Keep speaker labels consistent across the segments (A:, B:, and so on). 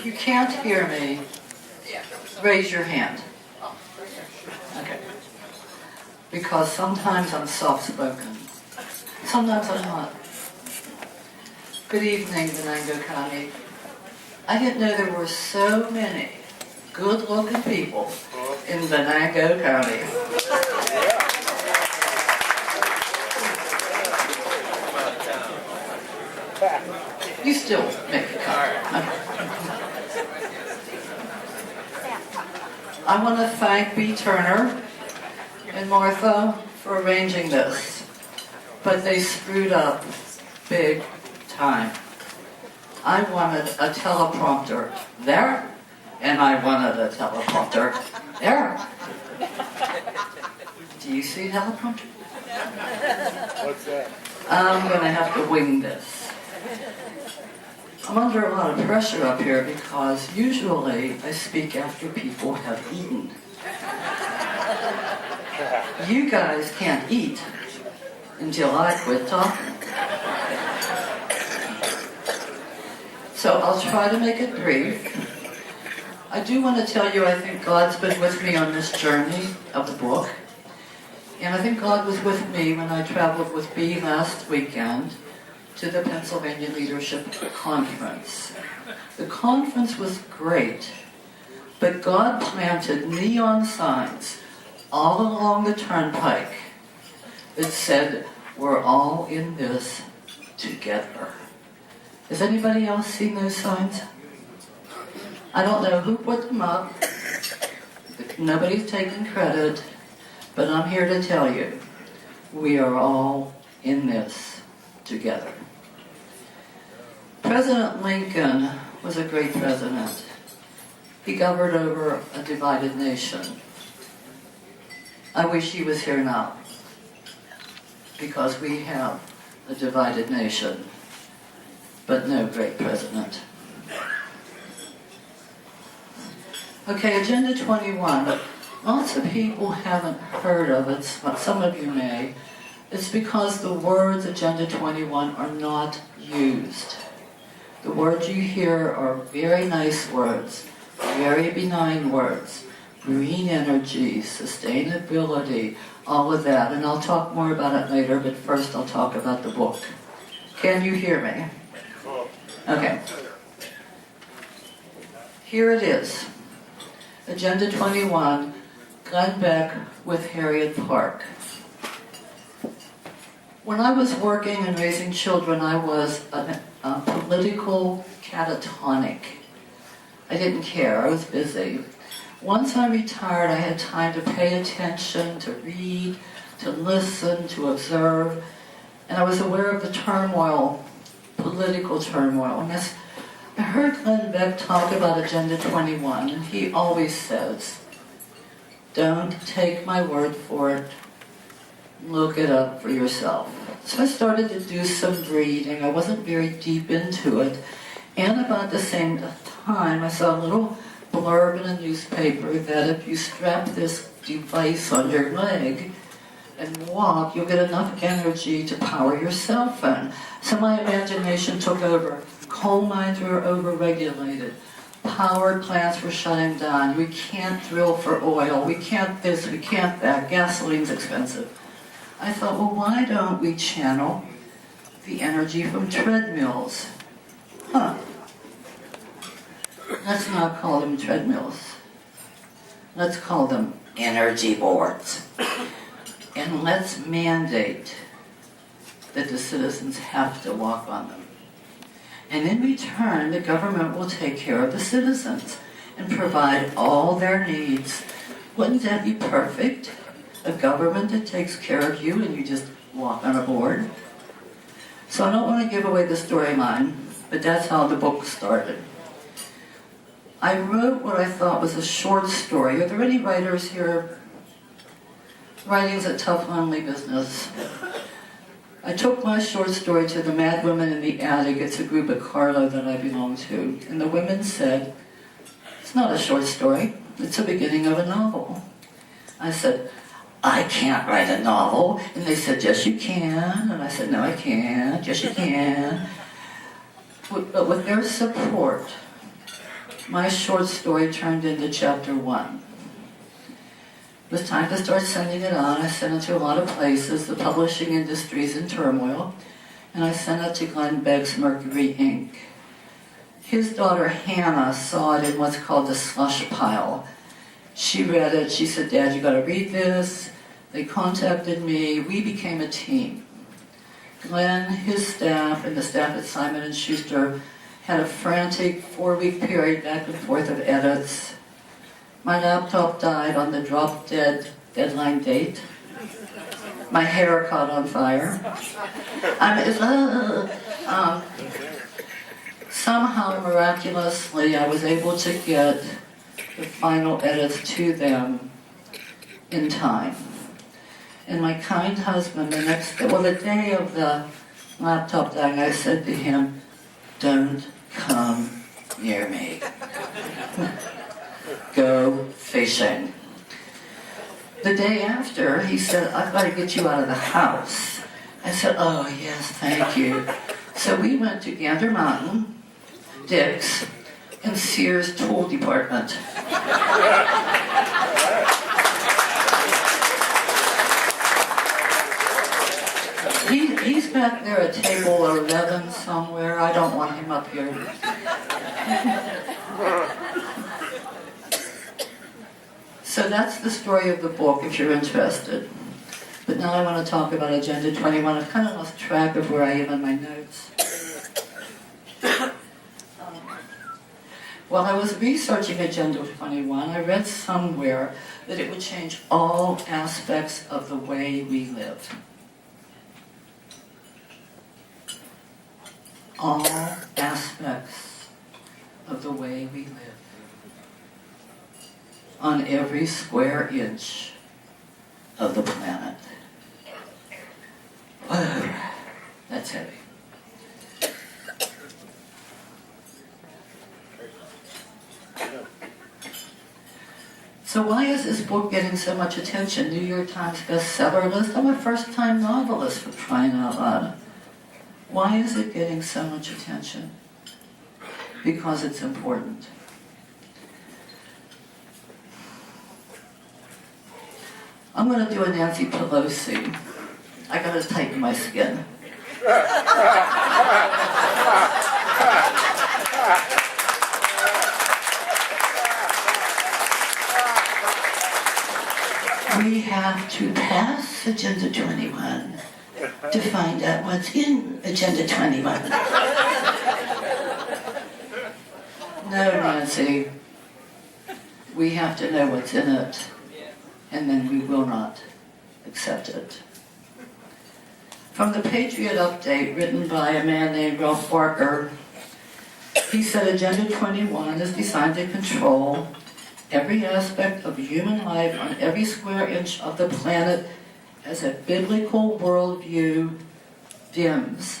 A: If you can't hear me, raise your hand. Okay. Because sometimes I'm soft-spoken. Sometimes I'm not. Good evening, Venango County. I didn't know there were so many good-looking people in Venango County. You still make a comment. I want to thank B. Turner and Martha for arranging this, but they screwed up big time. I wanted a teleprompter there, and I wanted a teleprompter there. Do you see teleprompter?
B: What's that?
A: I'm going to have to wing this. I'm under a lot of pressure up here because usually I speak after people have eaten. You guys can't eat until I quit talking. So I'll try to make it brief. I do want to tell you I think God's been with me on this journey of the book. And I think God was with me when I traveled with B last weekend to the Pennsylvania Leadership Conference. The conference was great, but God planted neon signs all along the turnpike that said, "We're all in this together." Has anybody else seen those signs? I don't know who put them up. Nobody's taking credit, but I'm here to tell you, we are all in this together. President Lincoln was a great president. He governed over a divided nation. I wish he was here now, because we have a divided nation, but no great president. Okay, Agenda 21. Lots of people haven't heard of it, some of you may. It's because the words Agenda 21 are not used. The words you hear are very nice words, very benign words. Green energy, sustainability, all of that. And I'll talk more about it later, but first I'll talk about the book. Can you hear me? Okay. Here it is. Agenda 21, Glenn Beck with Harriet Parke. When I was working and raising children, I was a political catatonic. I didn't care, I was busy. Once I retired, I had time to pay attention, to read, to listen, to observe, and I was aware of the turmoil, political turmoil. And I heard Glenn Beck talk about Agenda 21, and he always says, "Don't take my word for it, look it up for yourself." So I started to do some reading. I wasn't very deep into it. And about the same time, I saw a little blurb in a newspaper that if you strap this device on your leg and walk, you'll get enough energy to power your cell phone. So my imagination took over. Coal mines were overregulated. Power plants were shutting down. We can't drill for oil. We can't this, we can't that. Gasoline's expensive. I thought, well, why don't we channel the energy from treadmills? Let's not call them treadmills. Let's call them energy boards. And let's mandate that the citizens have to walk on them. And in return, the government will take care of the citizens and provide all their needs. Wouldn't that be perfect? A government that takes care of you and you just walk on a board? So I don't want to give away the storyline, but that's how the book started. I wrote what I thought was a short story. Are there any writers here? Writing's a tough, lonely business. I took my short story to the Mad Women in the Attic. It's a group at Carlo that I belong to. And the women said, "It's not a short story. It's the beginning of a novel." I said, "I can't write a novel." And they said, "Yes, you can." And I said, "No, I can't." "Yes, you can." But with their support, my short story turned into chapter 1. It was time to start sending it on. I sent it to a lot of places. The publishing industry's in turmoil. And I sent it to Glenn Begg's Mercury Inc. His daughter Hannah saw it in what's called the slush pile. She read it. She said, "Dad, you got to read this." They contacted me. We became a team. Glenn, his staff, and the staff at Simon & Schuster had a frantic 4-week period back and forth of edits. My laptop died on the drop-dead deadline date. My hair caught on fire. Somehow, miraculously, I was able to get the final edits to them in time. And my kind husband, the day of the laptop dying, I said to him, "Don't come near me. Go fishing." The day after, he said, "I've got to get you out of the house." I said, "Oh, yes, thank you." So we went to Gander Mountain, Dick's, and Sears Tool Department. He's back there at table 11 somewhere. I don't want him up here. So that's the story of the book, if you're interested. But now I want to talk about Agenda 21. I've kind of lost track of where I am in my notes. While I was researching Agenda 21, I read somewhere that it would change all aspects of the way we live. All aspects of the way we live. On every square inch of the planet. Whoa, that's heavy. So why is this book getting so much attention? New York Times bestseller list? I'm a first-time novelist, for crying out loud. Why is it getting so much attention? Because it's important. I'm going to do a Nancy Pelosi. I got to tighten my skin. We have to pass Agenda 21 to find out what's in Agenda 21. No, Nancy. We have to know what's in it, and then we will not accept it. From the Patriot Update, written by a man named Harriet Parke, he said Agenda 21 is designed to control every aspect of human life on every square inch of the planet as a biblical worldview dims.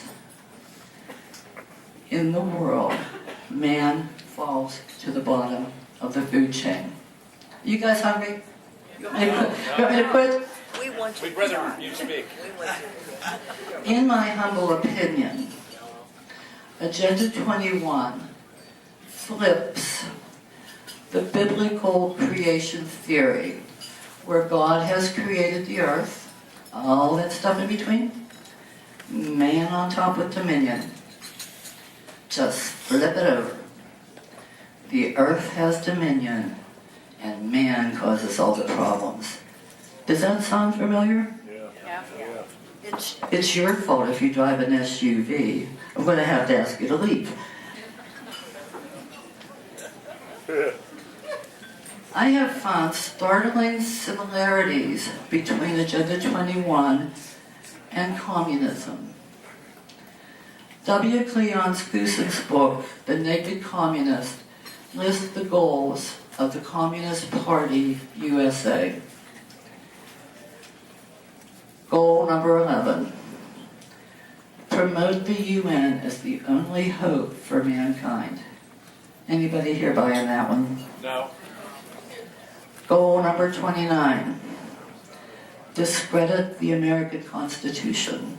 A: In the world, man falls to the bottom of the food chain. You guys hungry? You want me to quit?
C: We want you.
B: We'd rather you speak.
A: In my humble opinion, Agenda 21 flips the biblical creation theory, where God has created the earth, all that stuff in between, man on top with dominion. Just flip it over. The earth has dominion, and man causes all the problems. Does that sound familiar?
B: Yeah.
A: It's your fault if you drive an SUV. I'm going to have to ask you to leave. I have found startling similarities between Agenda 21 and communism. W. Cleon Skousen's book, The Naked Communist, lists the goals of the Communist Party USA. Goal number 11, promote the UN as the only hope for mankind. Anybody here buying that one?
B: No.
A: Goal number 29, discredit the American Constitution.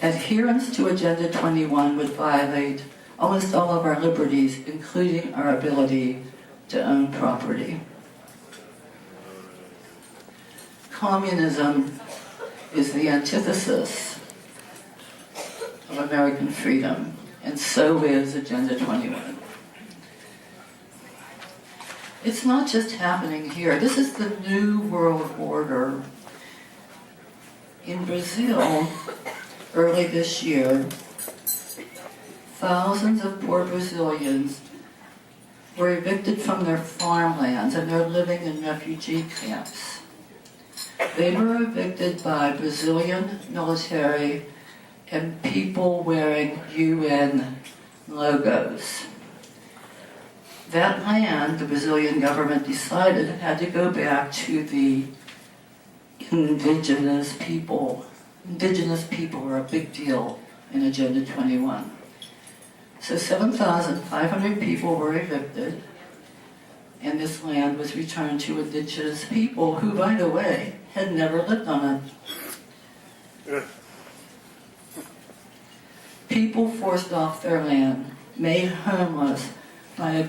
A: Adherence to Agenda 21 would violate almost all of our liberties, including our ability to own property. Communism is the antithesis of American freedom, and so is Agenda 21. It's not just happening here. This is the new world order. In Brazil, early this year, thousands of poor Brazilians were evicted from their farmlands and they're living in refugee camps. They were evicted by Brazilian military and people wearing UN logos. That land, the Brazilian government decided, had to go back to the indigenous people. Indigenous people were a big deal in Agenda 21. So 7,500 people were evicted, and this land was returned to indigenous people who, by the way, had never lived on it. People forced off their land, made homeless by a